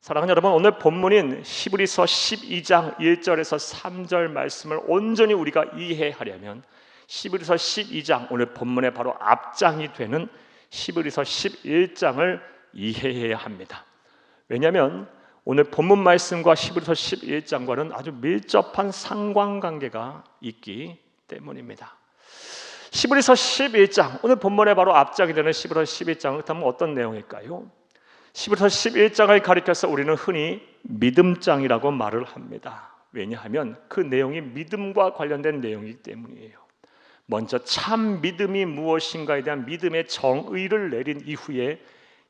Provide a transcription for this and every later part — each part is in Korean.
사랑하는 여러분, 오늘 본문인 히브리서 12장 1절에서 3절 말씀을 온전히 우리가 이해하려면 히브리서 12장, 오늘 본문의 바로 앞장이 되는 히브리서 11장을 이해해야 합니다. 왜냐하면 오늘 본문 말씀과 히브리서 11장과는 아주 밀접한 상관관계가 있기 때문입니다. 히브리서 11장, 오늘 본문의 바로 앞장이 되는 히브리서 11장은 그렇다면 어떤 내용일까요? 히브리서 11장을 가리켜서 우리는 흔히 믿음장이라고 말을 합니다. 왜냐하면 그 내용이 믿음과 관련된 내용이기 때문이에요. 먼저 참 믿음이 무엇인가에 대한 믿음의 정의를 내린 이후에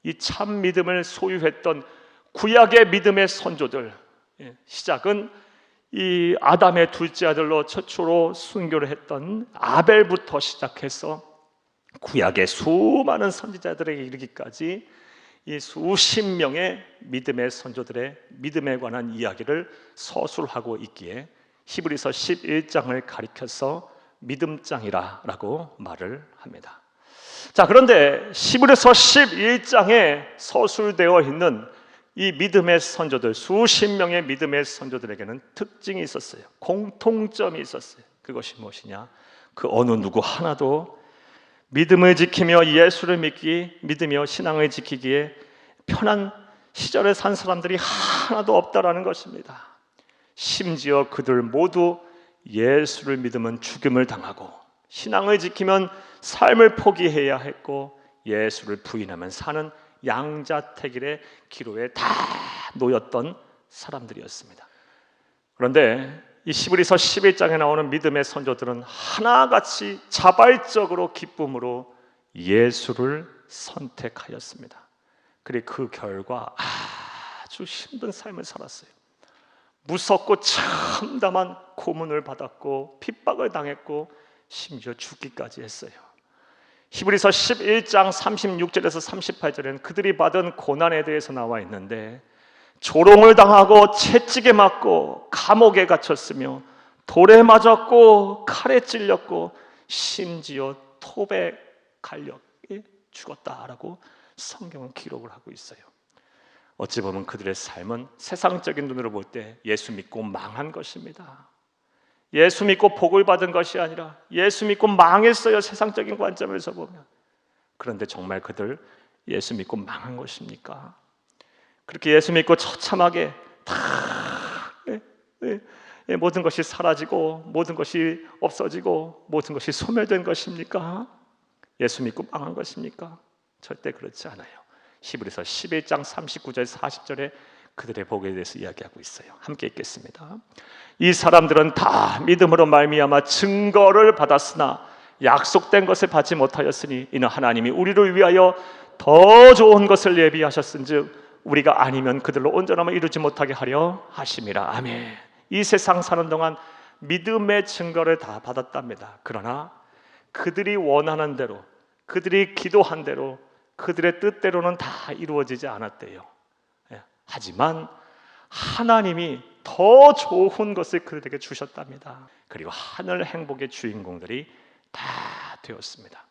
이 참 믿음을 소유했던 구약의 믿음의 선조들, 시작은 이 아담의 둘째 아들로 최초로 순교를 했던 아벨부터 시작해서 구약의 수많은 선지자들에게 이르기까지 이 수십 명의 믿음의 선조들의 믿음에 관한 이야기를 서술하고 있기에 히브리서 11장을 가리켜서 믿음장이라고 말을 합니다. 자, 그런데 히브리서 11장에 서술되어 있는 이 믿음의 선조들, 수십 명의 믿음의 선조들에게는 특징이 있었어요. 공통점이 있었어요. 그것이 무엇이냐? 그 어느 누구 하나도 믿음을 지키며 예수를 믿으며 신앙을 지키기에 편한 시절에 산 사람들이 하나도 없다라는 것입니다. 심지어 그들 모두 예수를 믿으면 죽임을 당하고 신앙을 지키면 삶을 포기해야 했고 예수를 부인하면 사는 양자택일의 기로에 다 놓였던 사람들이었습니다. 그런데 이 히브리서 11장에 나오는 믿음의 선조들은 하나같이 자발적으로 기쁨으로 예수를 선택하였습니다. 그리고 그 결과 아주 힘든 삶을 살았어요. 무섭고 참담한 고문을 받았고 핍박을 당했고 심지어 죽기까지 했어요. 히브리서 11장 36절에서 38절에는 그들이 받은 고난에 대해서 나와 있는데 조롱을 당하고 채찍에 맞고 감옥에 갇혔으며 돌에 맞았고 칼에 찔렸고 심지어 톱에 갈려 죽었다라고 성경은 기록을 하고 있어요. 어찌 보면 그들의 삶은 세상적인 눈으로 볼 때 예수 믿고 망한 것입니다. 예수 믿고 복을 받은 것이 아니라 예수 믿고 망했어요. 세상적인 관점에서 보면. 그런데 정말 그들 예수 믿고 망한 것입니까? 그렇게 예수 믿고 처참하게 다 모든 것이 사라지고 모든 것이 없어지고 모든 것이 소멸된 것입니까? 예수 믿고 망한 것입니까? 절대 그렇지 않아요. 히브리서 11장 39절 40절에 그들의 복에 대해서 이야기하고 있어요. 함께 읽겠습니다. 이 사람들은 다 믿음으로 말미암아 증거를 받았으나 약속된 것을 받지 못하였으니 이는 하나님이 우리를 위하여 더 좋은 것을 예비하셨은즉 우리가 아니면 그들로 온전함을 이루지 못하게 하려 하심이라. 아멘. 이 세상 사는 동안 믿음의 증거를 다 받았답니다. 그러나 그들이 원하는 대로, 그들이 기도한 대로, 그들의 뜻대로는 다 이루어지지 않았대요. 하지만 하나님이 더 좋은 것을 그들에게 주셨답니다. 그리고 하늘 행복의 주인공들이 다 되었습니다.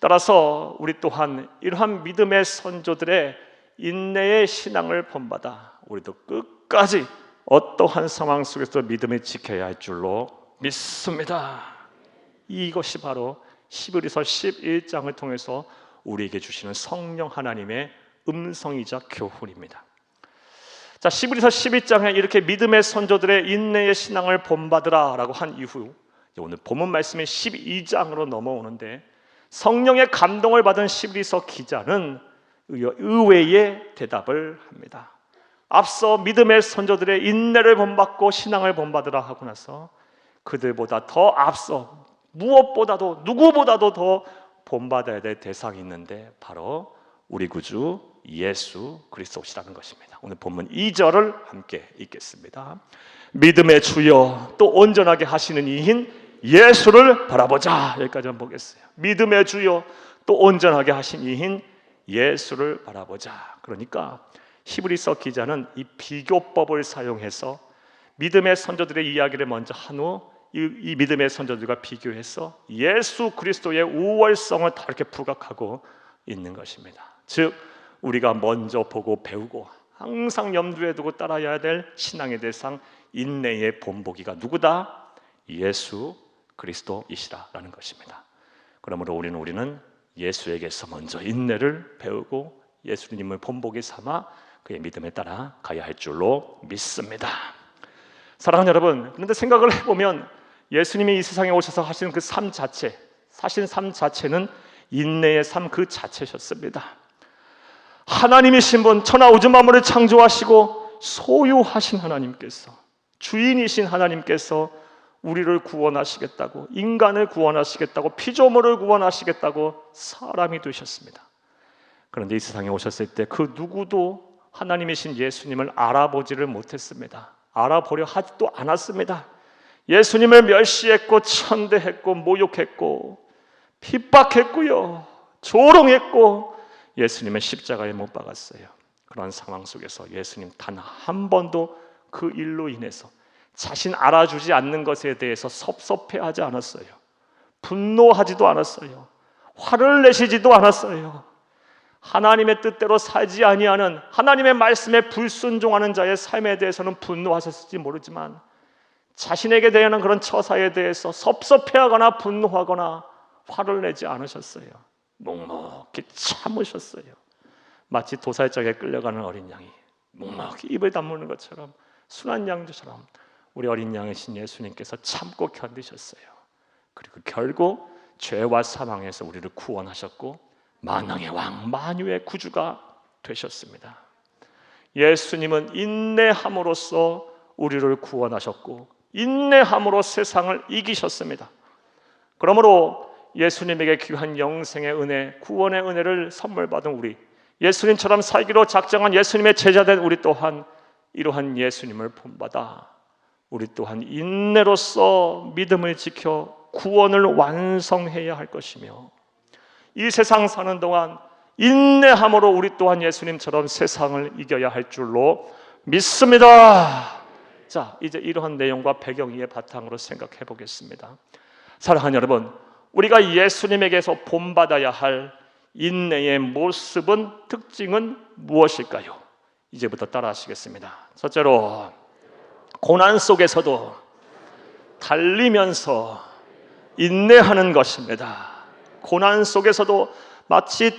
따라서 우리 또한 이러한 믿음의 선조들의 인내의 신앙을 본받아 우리도 끝까지 어떠한 상황 속에서 믿음을 지켜야 할 줄로 믿습니다. 이것이 바로 히브리서 11장을 통해서 우리에게 주시는 성령 하나님의 음성이자 교훈입니다. 자, 히브리서 11장에 이렇게 믿음의 선조들의 인내의 신앙을 본받으라 라고 한 이후 오늘 본문 말씀의 12장으로 넘어오는데 성령의 감동을 받은 히브리서 기자는 의외의 대답을 합니다. 앞서 믿음의 선조들의 인내를 본받고 신앙을 본받으라 하고 나서 그들보다 더 앞서 무엇보다도 누구보다도 더 본받아야 될 대상이 있는데 바로 우리 구주 예수 그리스도시라는 것입니다. 오늘 본문 2절을 함께 읽겠습니다. 믿음의 주여 또 온전하게 하시는 이인 예수를 바라보자. 여기까지 한번 보겠어요. 믿음의 주여 또 온전하게 하신 이인 예수를 바라보자. 그러니까 히브리서 기자는 이 비교법을 사용해서 믿음의 선조들의 이야기를 먼저 한 후 이 믿음의 선조들과 비교해서 예수 그리스도의 우월성을 다 이렇게 부각하고 있는 것입니다. 즉 우리가 먼저 보고 배우고 항상 염두에 두고 따라야 될 신앙의 대상, 인내의 본보기가 누구다? 예수 그리스도이시라라는 것입니다. 그러므로 우리는 예수에게서 먼저 인내를 배우고 예수님을 본보기 삼아 그의 믿음에 따라 가야 할 줄로 믿습니다. 사랑하는 여러분, 그런데 생각을 해보면 예수님이 이 세상에 오셔서 하시는 그 삶 자체, 사신 삶 자체는 인내의 삶 그 자체셨습니다. 하나님이신 분, 천하 우주 만물을 창조하시고 소유하신 하나님께서, 주인이신 하나님께서 우리를 구원하시겠다고, 인간을 구원하시겠다고, 피조물을 구원하시겠다고 사람이 되셨습니다. 그런데 이 세상에 오셨을 때 그 누구도 하나님이신 예수님을 알아보지를 못했습니다. 알아보려 하지도 않았습니다. 예수님을 멸시했고 천대했고 모욕했고 핍박했고요, 조롱했고 예수님의 십자가에 못 박았어요. 그런 상황 속에서 예수님 단 한 번도 그 일로 인해서 자신 알아주지 않는 것에 대해서 섭섭해하지 않았어요. 분노하지도 않았어요. 화를 내시지도 않았어요. 하나님의 뜻대로 살지 아니하는, 하나님의 말씀에 불순종하는 자의 삶에 대해서는 분노하셨을지 모르지만 자신에게 대한 그런 처사에 대해서 섭섭해하거나 분노하거나 화를 내지 않으셨어요. 묵묵히 참으셨어요. 마치 도살장에 끌려가는 어린 양이 묵묵히 입을 다무는 것처럼, 순한 양처럼 우리 어린 양이신 예수님께서 참고 견디셨어요. 그리고 결국 죄와 사망에서 우리를 구원하셨고 만왕의 왕, 만유의 구주가 되셨습니다. 예수님은 인내함으로써 우리를 구원하셨고 인내함으로 세상을 이기셨습니다. 그러므로 예수님에게 귀한 영생의 은혜, 구원의 은혜를 선물 받은 우리, 예수님처럼 살기로 작정한 예수님의 제자된 우리 또한 이러한 예수님을 본받아 우리 또한 인내로서 믿음을 지켜 구원을 완성해야 할 것이며, 이 세상 사는 동안 인내함으로 우리 또한 예수님처럼 세상을 이겨야 할 줄로 믿습니다. 자, 이제 이러한 내용과 배경 위에 바탕으로 생각해 보겠습니다. 사랑하는 여러분, 우리가 예수님에게서 본받아야 할 인내의 모습은, 특징은 무엇일까요? 이제부터 따라 하시겠습니다. 첫째로, 고난 속에서도 달리면서 인내하는 것입니다. 고난 속에서도 마치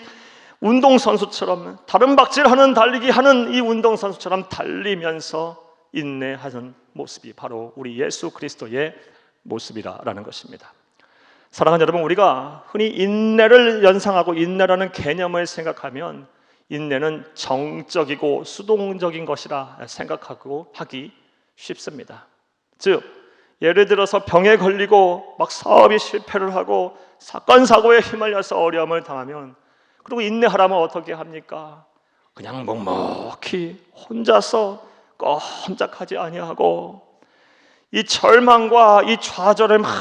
운동선수처럼, 다른 박질하는 달리기 하는 이 운동선수처럼 달리면서 인내하는 모습이 바로 우리 예수 그리스도의 모습이라는 것입니다. 사랑하는 여러분, 우리가 흔히 인내를 연상하고 인내라는 개념을 생각하면 인내는 정적이고 수동적인 것이라 생각하고 하기 쉽습니다. 즉, 예를 들어서 병에 걸리고 막 사업이 실패를 하고 사건 사고에 휘말려서 어려움을 당하면, 그리고 인내하라면 어떻게 합니까? 그냥 묵묵히 혼자서 꼼짝하지 아니하고 이 절망과 이 좌절을 막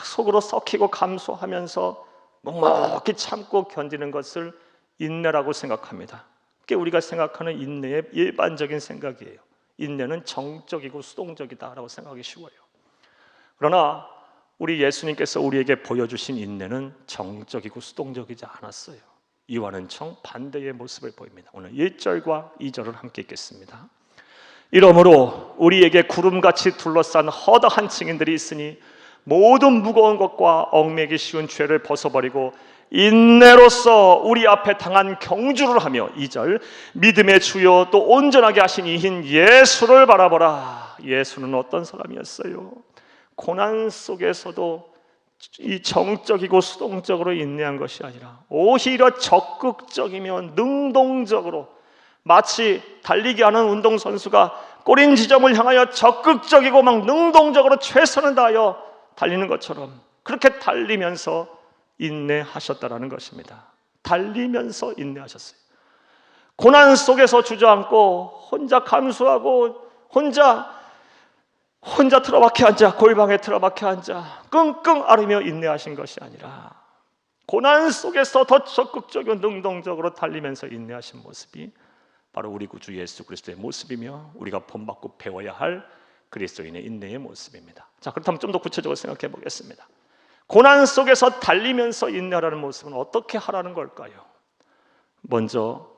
속으로 썩히고 감수하면서 묵묵히 참고 견디는 것을 인내라고 생각합니다. 그게 우리가 생각하는 인내의 일반적인 생각이에요. 인내는 정적이고 수동적이다라고 생각하기 쉬워요. 그러나 우리 예수님께서 우리에게 보여주신 인내는 정적이고 수동적이지 않았어요. 이와는 정반대의 모습을 보입니다. 오늘 1절과 2절을 함께 읽겠습니다. 이러므로 우리에게 구름같이 둘러싼 허다한 증인들이 있으니 모든 무거운 것과 얽매기 쉬운 죄를 벗어버리고 인내로서 우리 앞에 당한 경주를 하며, 2절, 믿음의 주요 또 온전하게 하신 이인 예수를 바라보라. 예수는 어떤 사람이었어요? 고난 속에서도 이 정적이고 수동적으로 인내한 것이 아니라 오히려 적극적이며 능동적으로, 마치 달리기 하는 운동선수가 꼬린 지점을 향하여 적극적이고 막 능동적으로 최선을 다하여 달리는 것처럼 그렇게 달리면서 인내하셨다라는 것입니다. 달리면서 인내하셨어요. 고난 속에서 주저앉고 혼자 감수하고 혼자 틀어박혀 앉아, 골방에 틀어박혀 앉아 끙끙 앓으며 인내하신 것이 아니라 고난 속에서 더 적극적이고 능동적으로 달리면서 인내하신 모습이 바로 우리 구주 예수 그리스도의 모습이며 우리가 본받고 배워야 할 그리스도인의 인내의 모습입니다. 자, 그렇다면 좀 더 구체적으로 생각해 보겠습니다. 고난 속에서 달리면서 인내하라는 모습은 어떻게 하라는 걸까요? 먼저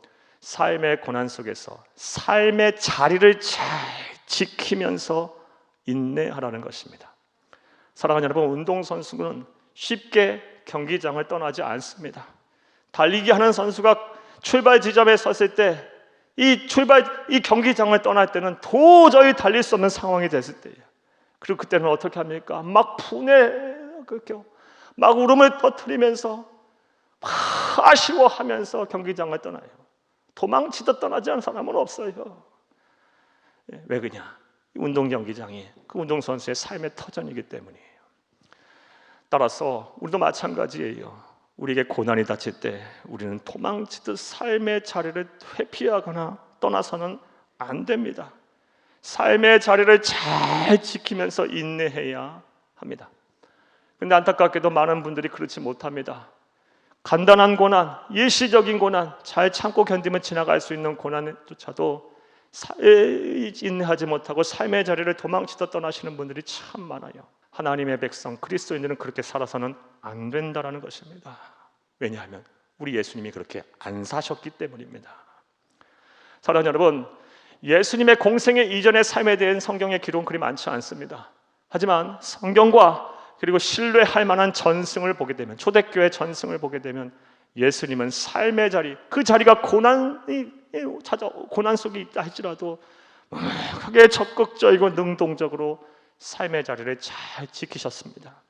삶의 고난 속에서 삶의 자리를 잘 지키면서 인내하라는 것입니다. 사랑하는 여러분, 운동선수는 쉽게 경기장을 떠나지 않습니다. 달리기 하는 선수가 출발 지점에 섰을 때 이 경기장을 떠날 때는 도저히 달릴 수 없는 상황이 됐을 때예요. 그리고 그때는 어떻게 합니까? 막 막 울음을 터뜨리면서 막 아쉬워하면서 경기장을 떠나요. 도망치듯 떠나지 않은 사람은 없어요. 왜 그러냐? 운동 경기장이 그 운동선수의 삶의 터전이기 때문이에요. 따라서 우리도 마찬가지예요. 우리에게 고난이 닥칠 때 우리는 도망치듯 삶의 자리를 회피하거나 떠나서는 안 됩니다. 삶의 자리를 잘 지키면서 인내해야 합니다. 그런데 안타깝게도 많은 분들이 그렇지 못합니다. 간단한 고난, 일시적인 고난, 잘 참고 견디면 지나갈 수 있는 고난조차도 인내하지 못하고 삶의 자리를 도망치듯 떠나시는 분들이 참 많아요. 하나님의 백성 그리스도인들은 그렇게 살아서는 안 된다라는 것입니다. 왜냐하면 우리 예수님이 그렇게 안 사셨기 때문입니다. 사랑하는 여러분, 예수님의 공생애 이전의 삶에 대한 성경의 기록은 그리 많지 않습니다. 하지만 성경과 그리고 신뢰할 만한 전승을 보게 되면, 초대교회 전승을 보게 되면 예수님은 삶의 자리, 그 자리가 고난 속에 있다 할지라도 크게 적극적이고 능동적으로 삶의 자리를 잘 지키셨습니다.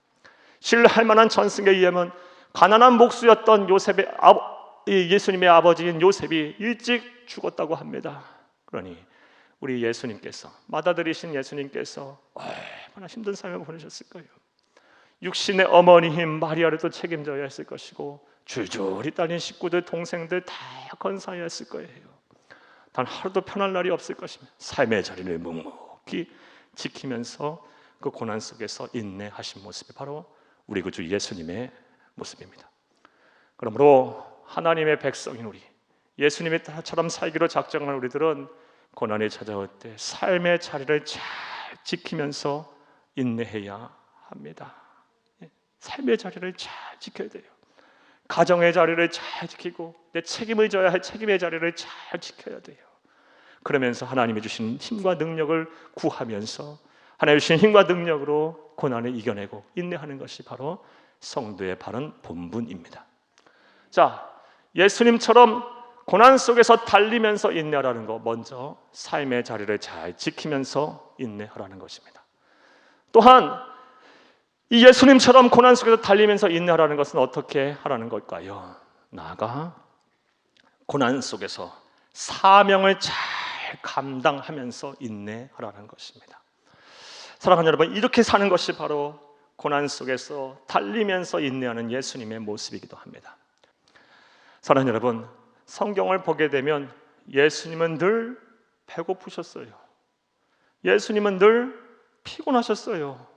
신뢰할 만한 전승에 의하면 가난한 목수였던 예수님의 아버지인 요셉이 일찍 죽었다고 합니다. 그러니 우리 예수님께서, 맏아들이신 예수님께서 얼마나 힘든 삶을 보내셨을 거예요. 육신의 어머니인 마리아를 또 책임져야 했을 것이고 줄줄이 딸린 식구들, 동생들 다 건사해야 했을 거예요. 단 하루도 편할 날이 없을 것입니다. 삶의 자리를 묵묵히 지키면서 그 고난 속에서 인내하신 모습이 바로 우리 구주 예수님의 모습입니다. 그러므로 하나님의 백성인 우리, 예수님의 딸처럼 살기로 작정한 우리들은 고난이 찾아올 때 삶의 자리를 잘 지키면서 인내해야 합니다. 삶의 자리를 잘 지켜야 돼요. 가정의 자리를 잘 지키고 내 책임을 져야 할 책임의 자리를 잘 지켜야 돼요. 그러면서 하나님이 주신 힘과 능력을 구하면서 하나님이 주신 힘과 능력으로 고난을 이겨내고 인내하는 것이 바로 성도의 바른 본분입니다. 자, 예수님처럼 고난 속에서 달리면서 인내하라는 것, 먼저 삶의 자리를 잘 지키면서 인내하라는 것입니다. 또한 이 예수님처럼 고난 속에서 달리면서 인내하라는 것은 어떻게 하라는 걸까요? 나아가 고난 속에서 사명을 잘 감당하면서 인내하라는 것입니다. 사랑하는 여러분, 이렇게 사는 것이 바로 고난 속에서 달리면서 인내하는 예수님의 모습이기도 합니다. 사랑하는 여러분, 성경을 보게 되면 예수님은 늘 배고프셨어요. 예수님은 늘 피곤하셨어요.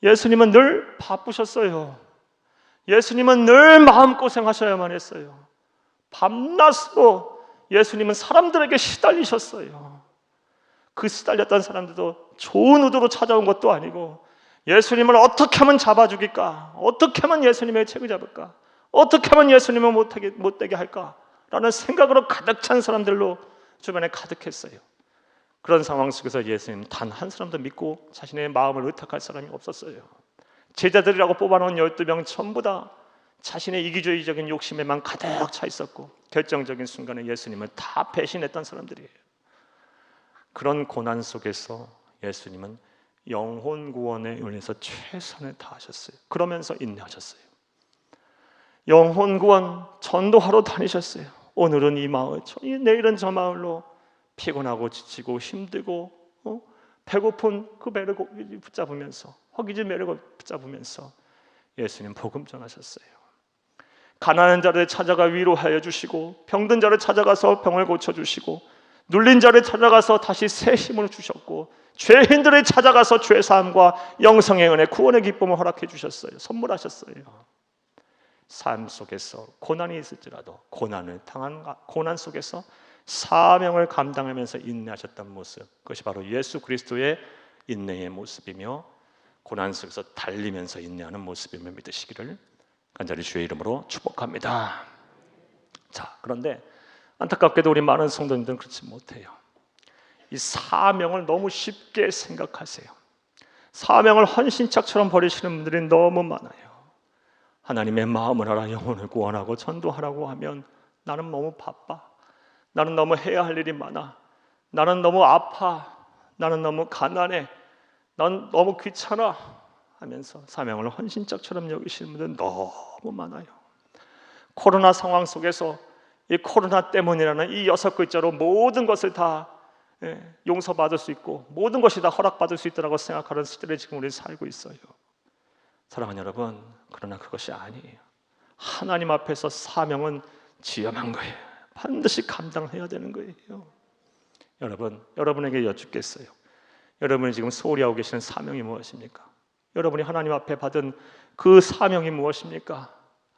예수님은 늘 바쁘셨어요. 예수님은 늘 마음고생하셔야만 했어요. 밤낮으로 예수님은 사람들에게 시달리셨어요. 그 시달렸던 사람들도 좋은 의도로 찾아온 것도 아니고 예수님을 어떻게 하면 잡아 죽일까? 어떻게 하면 예수님의 책을 잡을까? 어떻게 하면 예수님을 못되게 할까? 라는 생각으로 가득 찬 사람들로 주변에 가득했어요. 그런 상황 속에서 예수님 단 한 사람도 믿고 자신의 마음을 의탁할 사람이 없었어요. 제자들이라고 뽑아놓은 12명 전부 다 자신의 이기주의적인 욕심에만 가득 차 있었고 결정적인 순간에 예수님을 다 배신했던 사람들이에요. 그런 고난 속에서 예수님은 영혼 구원에 위해서 최선을 다하셨어요. 그러면서 인내하셨어요. 영혼 구원 전도하러 다니셨어요. 오늘은 이 마을, 내일은 저 마을로 피곤하고 지치고 힘들고 배고픈 그 배를 붙잡으면서 허기진 배를 붙잡으면서 예수님 복음 전하셨어요. 가난한 자를 찾아가 위로하여 주시고 병든 자를 찾아가서 병을 고쳐주시고 눌린 자를 찾아가서 다시 새 힘을 주셨고 죄인들을 찾아가서 죄사함과 영생의 은혜, 구원의 기쁨을 허락해 주셨어요. 선물하셨어요. 삶 속에서 고난이 있을지라도 고난 속에서 사명을 감당하면서 인내하셨던 모습, 그것이 바로 예수 그리스도의 인내의 모습이며 고난 속에서 달리면서 인내하는 모습임을 믿으시기를 간절히 주의 이름으로 축복합니다. 자, 그런데 안타깝게도 우리 많은 성도님들은 그렇지 못해요. 이 사명을 너무 쉽게 생각하세요. 사명을 헌신짝처럼 버리시는 분들이 너무 많아요. 하나님의 마음을 알아 영혼을 구원하고 전도하라고 하면 나는 너무 바빠, 나는 너무 해야 할 일이 많아, 나는 너무 아파, 나는 너무 가난해, 난 너무 귀찮아 하면서 사명을 헌신짝처럼 여기시는 분들은 너무 많아요. 코로나 상황 속에서 이 코로나 때문이라는 이 6글자로 모든 것을 다 용서받을 수 있고 모든 것이 다 허락받을 수 있다고 생각하는 시대를 지금 우리는 살고 있어요. 사랑하는 여러분, 그러나 그것이 아니에요. 하나님 앞에서 사명은 지엄한 거예요. 반드시 감당해야 되는 거예요. 여러분, 여러분에게 여쭙겠어요. 여러분이 지금 소홀히 하고 계시는 사명이 무엇입니까? 여러분이 하나님 앞에 받은 그 사명이 무엇입니까?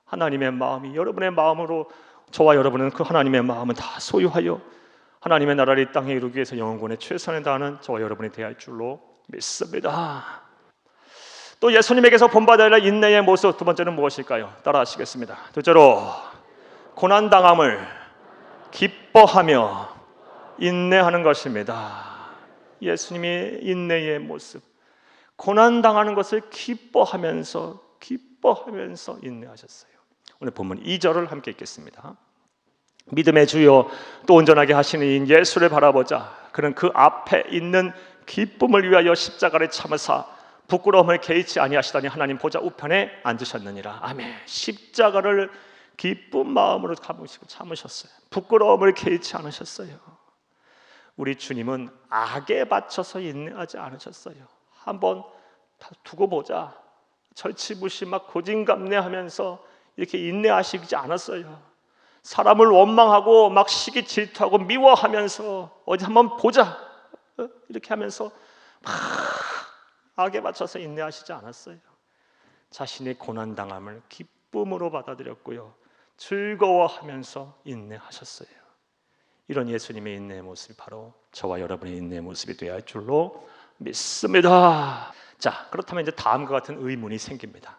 하나님의 마음이 여러분의 마음으로 저와 여러분은 그 하나님의 마음은 다 소유하여 하나님의 나라를 이 땅에 이루기 위해서 영혼군에 최선을 다하는 저와 여러분이 되어야 할 줄로 믿습니다. 또 예수님에게서 본받아야 할 인내의 모습 두 번째는 무엇일까요? 따라 하시겠습니다. 둘째로 고난당함을 기뻐하며 인내하는 것입니다. 예수님이 인내의 모습, 고난당하는 것을 기뻐하면서 인내하셨어요. 오늘 본문 2절을 함께 읽겠습니다. 믿음의 주여 또 온전하게 하시는 이 예수를 바라보자. 그는 그 앞에 있는 기쁨을 위하여 십자가를 참으사 부끄러움을 개의치 아니하시더니 하나님 보좌 우편에 앉으셨느니라. 아멘. 십자가를 기쁜 마음으로 참으셨어요. 부끄러움을 개의치 않으셨어요. 우리 주님은 악에 받쳐서 인내하지 않으셨어요. 한번 두고 보자, 절치부시 막 고진감래하면서 이렇게 인내하시지 않았어요. 사람을 원망하고 막 시기 질투하고 미워하면서 어디 한번 보자 이렇게 하면서 막 악에 맞춰서 인내하시지 않았어요. 자신의 고난당함을 기쁨으로 받아들였고요, 즐거워하면서 인내하셨어요. 이런 예수님의 인내의 모습이 바로 저와 여러분의 인내의 모습이 되어야 할 줄로 믿습니다. 자, 그렇다면 이제 다음과 같은 의문이 생깁니다.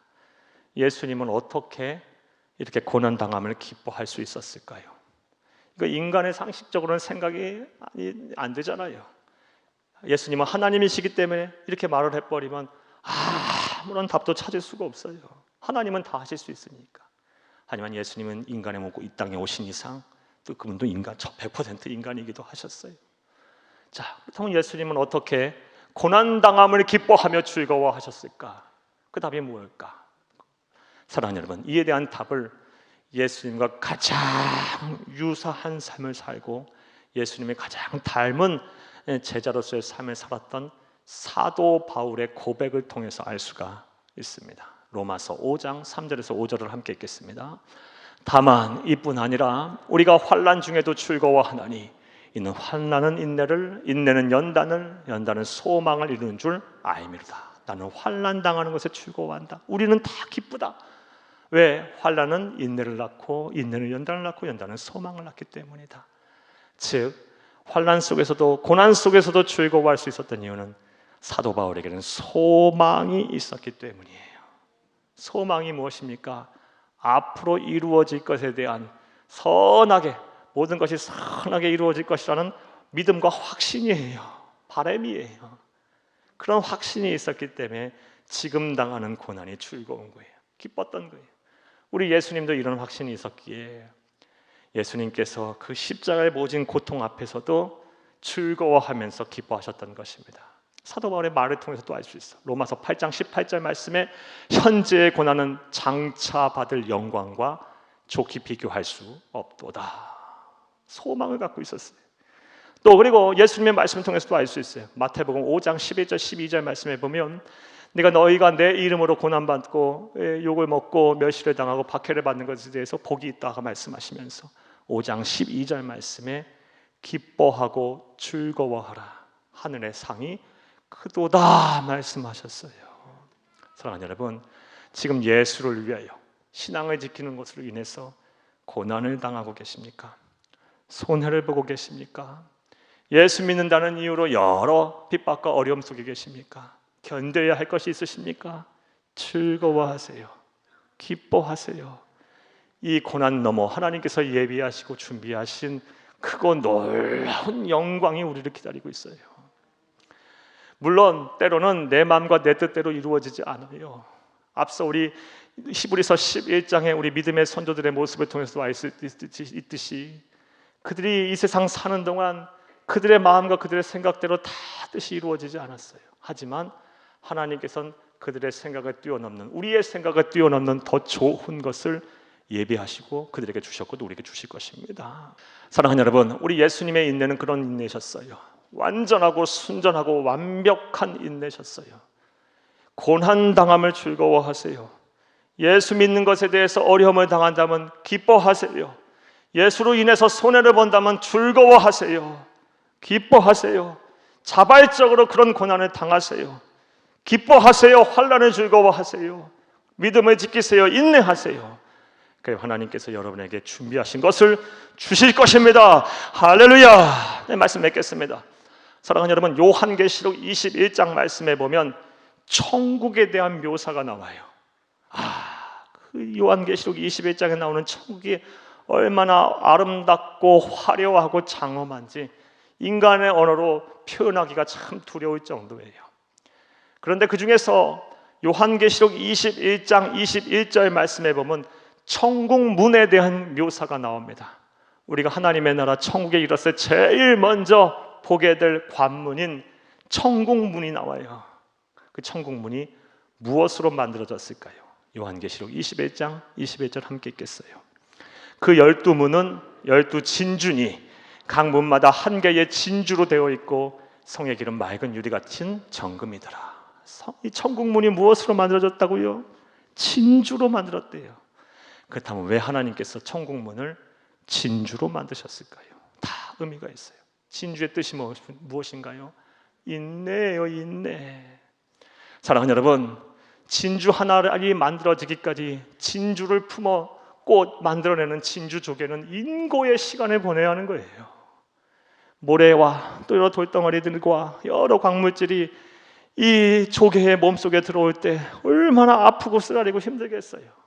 예수님은 어떻게 이렇게 고난당함을 기뻐할 수 있었을까요? 이거 인간의 상식적으로는 생각이 안 되잖아요. 예수님은 하나님이시기 때문에 이렇게 말을 해버리면 아무런 답도 찾을 수가 없어요. 하나님은 다 하실 수 있으니까. 하지만 예수님은 인간의 몸고 이 땅에 오신 이상 또 그분도 인간, 100% 인간이기도 하셨어요. 자, 그렇다면 예수님은 어떻게 고난당함을 기뻐하며 즐거워하셨을까? 그 답이 무엇일까? 사랑하는 여러분, 이에 대한 답을 예수님과 가장 유사한 삶을 살고 예수님의 가장 닮은 제자로서의 삶을 살았던 사도 바울의 고백을 통해서 알 수가 있습니다. 로마서 5장 3절에서 5절을 함께 읽겠습니다. 다만 이뿐 아니라 우리가 환난 중에도 즐거워하나니 이는 환난은 인내를, 인내는 연단을, 연단은 소망을 이루는 줄 알미로다. 나는 환난 당하는 것에 즐거워한다. 우리는 다 기쁘다. 왜? 환난은 인내를 낳고 인내는 연단을 낳고 연단은 소망을 낳기 때문이다. 즉 환난 속에서도 고난 속에서도 즐거워할 수 있었던 이유는 사도 바울에게는 소망이 있었기 때문이에요. 소망이 무엇입니까? 앞으로 이루어질 것에 대한 선하게, 모든 것이 선하게 이루어질 것이라는 믿음과 확신이에요. 바람이에요. 그런 확신이 있었기 때문에 지금 당하는 고난이 즐거운 거예요. 기뻤던 거예요. 우리 예수님도 이런 확신이 있었기에 예수님께서 그 십자가에 모진 고통 앞에서도 즐거워하면서 기뻐하셨던 것입니다. 사도 바울의 말을 통해서 또 알 수 있어. 로마서 8장 18절 말씀에 현재의 고난은 장차 받을 영광과 좋게 비교할 수 없도다. 소망을 갖고 있었어요. 또 그리고 예수님의 말씀을 통해서도 알 수 있어요. 마태복음 5장 11절 12절 말씀에 보면 내가 너희가 내 이름으로 고난받고 욕을 먹고 멸시를 당하고 박해를 받는 것에 대해서 복이 있다고 말씀하시면서 5장 12절 말씀에 기뻐하고 즐거워하라. 하늘의 상이 크도다 말씀하셨어요. 사랑하는 여러분, 지금 예수를 위하여 신앙을 지키는 것으로 인해서 고난을 당하고 계십니까? 손해를 보고 계십니까? 예수 믿는다는 이유로 여러 핍박과 어려움 속에 계십니까? 견뎌야 할 것이 있으십니까? 즐거워하세요. 기뻐하세요. 이 고난 너머 하나님께서 예비하시고 준비하신 크고 놀라운 영광이 우리를 기다리고 있어요. 물론 때로는 내 마음과 내 뜻대로 이루어지지 않아요. 앞서 우리 히브리서 11장에 우리 믿음의 선조들의 모습을 통해서 와 있듯이 그들이 이 세상 사는 동안 그들의 마음과 그들의 생각대로 다 뜻이 이루어지지 않았어요. 하지만 하나님께서는 그들의 생각을 뛰어넘는, 우리의 생각을 뛰어넘는 더 좋은 것을 예비하시고 그들에게 주셨고 또 우리에게 주실 것입니다. 사랑하는 여러분, 우리 예수님의 인내는 그런 인내셨어요. 완전하고 순전하고 완벽한 인내셨어요. 고난당함을 즐거워하세요. 예수 믿는 것에 대해서 어려움을 당한다면 기뻐하세요. 예수로 인해서 손해를 본다면 즐거워하세요. 기뻐하세요. 자발적으로 그런 고난을 당하세요. 기뻐하세요. 환난을 즐거워하세요. 믿음을 지키세요. 인내하세요. 그래서 하나님께서 여러분에게 준비하신 것을 주실 것입니다. 할렐루야. 네, 말씀 맺겠습니다. 사랑하는 여러분, 요한계시록 21장 말씀에 보면 천국에 대한 묘사가 나와요. 그 요한계시록 21장에 나오는 천국이 얼마나 아름답고 화려하고 장엄한지 인간의 언어로 표현하기가 참 두려울 정도예요. 그런데 그 중에서 요한계시록 21장 21절 말씀에 보면 천국 문에 대한 묘사가 나옵니다. 우리가 하나님의 나라 천국에 이르렀을 때 제일 먼저 보게 될 관문인 천국 문이 나와요. 그 천국 문이 무엇으로 만들어졌을까요? 요한계시록 21장 21절 함께 읽겠어요. 그 12문은 12진주니 각 문마다 한 개의 진주로 되어 있고 성의 길은 맑은 유리 같은 정금이더라. 이 천국 문이 무엇으로 만들어졌다고요? 진주로 만들었대요. 그렇다면 왜 하나님께서 천국 문을 진주로 만드셨을까요? 다 의미가 있어요. 진주의 뜻이 무엇인가요? 인내예요, 인내. 사랑하는 여러분, 진주 하나를 만들어지기까지 진주를 품어 꽃 만들어내는 진주 조개는 인고의 시간을 보내야 하는 거예요. 모래와 또 여러 돌덩어리들과 여러 광물질이 이 조개의 몸속에 들어올 때 얼마나 아프고 쓰라리고 힘들겠어요.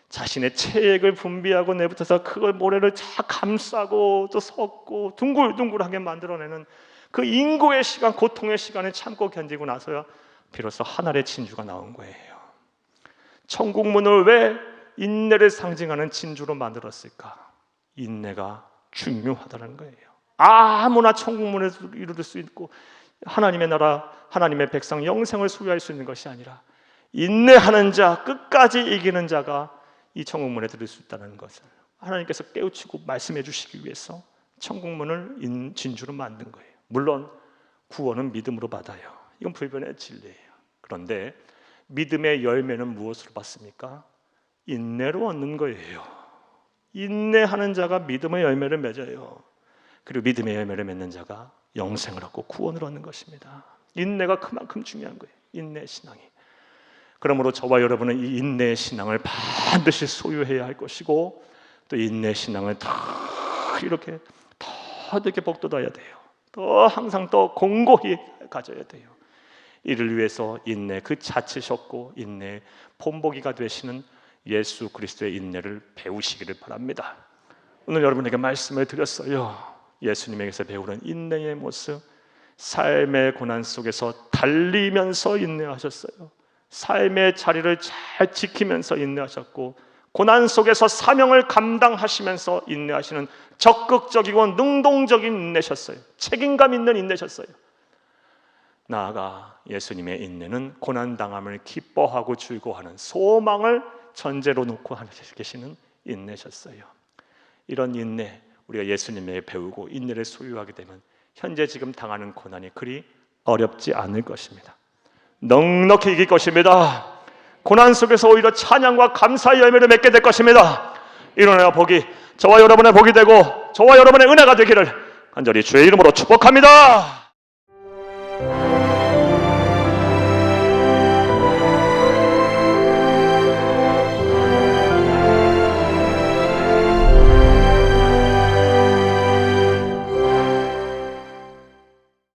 자신의 체액을 분비하고 내뱉어서 그걸 모래를 다 감싸고 또 섞고 둥글둥글하게 만들어내는 그 인고의 시간, 고통의 시간을 참고 견디고 나서야 비로소 하늘의 진주가 나온 거예요. 천국문을 왜 인내를 상징하는 진주로 만들었을까? 인내가 중요하다는 거예요. 아무나 천국문을 이룰 수 있고 하나님의 나라, 하나님의 백성 영생을 소유할 수 있는 것이 아니라 인내하는 자, 끝까지 이기는 자가 이 천국문에 들을 수 있다는 것을 하나님께서 깨우치고 말씀해 주시기 위해서 천국문을 진주로 만든 거예요. 물론 구원은 믿음으로 받아요. 이건 불변의 진리예요. 그런데 믿음의 열매는 무엇으로 받습니까? 인내로 얻는 거예요. 인내하는 자가 믿음의 열매를 맺어요. 그리고 믿음의 열매를 맺는 자가 영생을 얻고 구원을 얻는 것입니다. 인내가 그만큼 중요한 거예요. 인내 신앙이. 그러므로 저와 여러분은 이 인내의 신앙을 반드시 소유해야 할 것이고 또 인내 신앙을 더 이렇게 복돋아야 돼요. 더 항상 더 공고히 가져야 돼요. 이를 위해서 인내 그 자체셨고 인내의 본보기가 되시는 예수 그리스도의 인내를 배우시기를 바랍니다. 오늘 여러분에게 말씀을 드렸어요. 예수님에게서 배우는 인내의 모습, 삶의 고난 속에서 달리면서 인내하셨어요. 삶의 자리를 잘 지키면서 인내하셨고 고난 속에서 사명을 감당하시면서 인내하시는 적극적이고 능동적인 인내셨어요. 책임감 있는 인내셨어요. 나아가 예수님의 인내는 고난당함을 기뻐하고 즐거워하는 소망을 전제로 놓고 계시는 인내셨어요. 이런 인내, 우리가 예수님에게 배우고 인내를 소유하게 되면 현재 지금 당하는 고난이 그리 어렵지 않을 것입니다. 넉넉히 이길 것입니다. 고난 속에서 오히려 찬양과 감사의 열매를 맺게 될 것입니다. 이런 복이 저와 여러분의 복이 되고 저와 여러분의 은혜가 되기를 간절히 주의 이름으로 축복합니다.